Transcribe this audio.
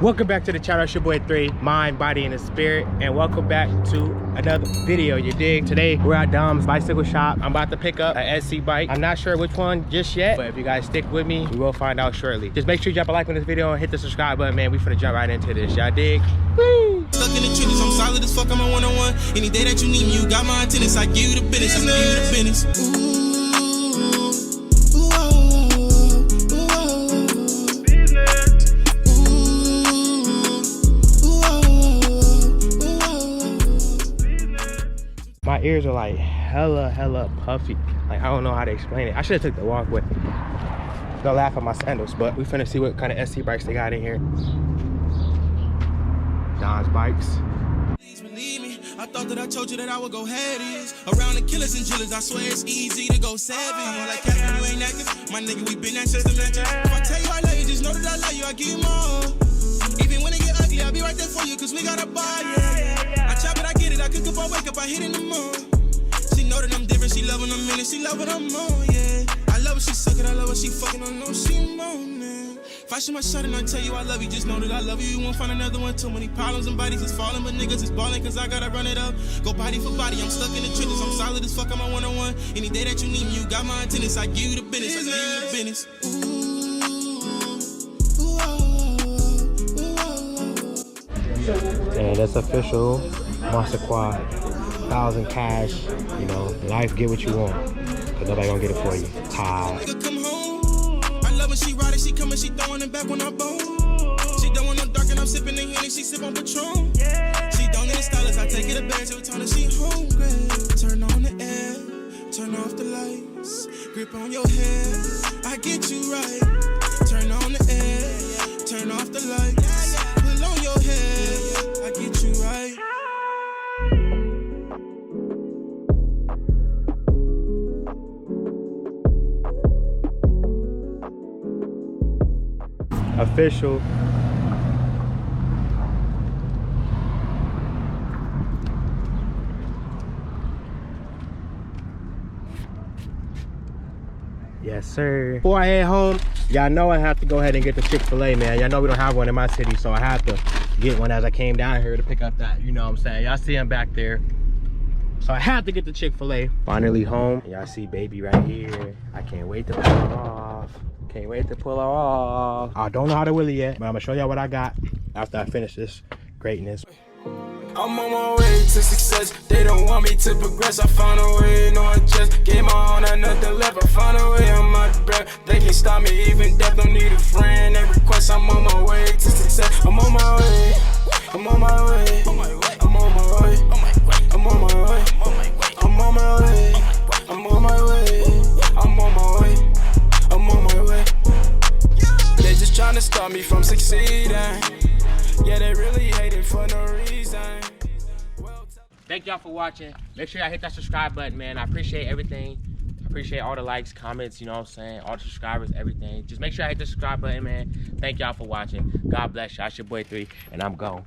Welcome back to the channel. It's your boy 3, Mind, Body, and the Spirit, and welcome back to another video. You dig? Today we're at Dom's bicycle shop. I'm about to pick up an SC bike. I'm not sure which one just yet, but if you guys stick with me, we will find out shortly. Just make sure you drop a like on this video and hit the subscribe button, man. We finna jump right into this. Y'all dig? Woo! Stuck in the trenches, I'm solid as fuck. I'm a one-on-one. Any day that you need me, you got my attendance. I give you the business. I give you the business. My ears are like hella puffy. Like, I don't know how to explain it. I should have took the walkway. Don't laugh at my sandals, but we finna see what kind of SC bikes they got in here. Don's bikes. Please believe me, I thought that I told you that I would go headies. Around the killers and drillers, I swear it's easy to go savage. I'm like Catherine, you ain't active. My nigga, we been access to mention. If I tell you I love you, just know that I love you, I give you more. Even when it get ugly, I'll be right there for you, cause we got a bar, yeah. I chop it, I get it, I cook up, I wake up, I hit in the morning. She know that I'm different, she love when I'm in it, she love when I'm on, yeah. I love when she suck it, I love when she fucking, I know she moaning. If I shoot my shot and I tell you I love you, just know that I love you. You won't find another one, too many problems and bodies is falling, but niggas is balling, cause I gotta run it up. Go body for body, I'm stuck in the trenches, I'm solid as fuck, I'm a one-on-one. Any day that you need me, you got my attendance, I give you the business, I give you the business. And that's official. Monster Quad, 1,000 cash. You know, life, get what you want, cause nobody gonna get it for you. Come home. I love when she ride it, she come and she throwing it back when I bone. She don't want no dark and I'm sipping the Henny, she sip on Patron. She don't need a stylist, I take it to bed every time that she hungry. Turn on the air, turn off the lights, grip on your head, I get you right. Turn on the air, turn off the lights, pull on your head, I get you right. Official. Yes, sir. Before I head home, y'all know I have to go ahead and get the Chick-fil-A, man. Y'all know we don't have one in my city, so I have to get one as I came down here to pick up that, you know what I'm saying? Y'all see him back there. So I have to get the Chick-fil-A. Finally home. Y'all see baby right here. I can't wait to pull her off. Can't wait to pull her off. I don't know how to wheel it yet, but I'm gonna show y'all what I got after I finish this greatness. I'm on my way to success. They don't want me to progress. I found a way, no I just gave my all, I nothing left. I found a way, I'm out of breath. They can't stop me, even death don't need a friend. Every quest, I'm on my way to success. I'm on my way. I'm on my way. I'm on my way. I'm on my way. I'm on my way. I'm on my way. I'm on my way. I'm on my way. They just trying to stop me from succeeding. Yeah, they really hate it for no reason. Thank y'all for watching. Make sure y'all hit that subscribe button, man. I appreciate everything. I appreciate all the likes, comments, you know what I'm saying? All the subscribers, everything. Just make sure y'all hit the subscribe button, man. Thank y'all for watching. God bless y'all. It's your boy 3, and I'm gone.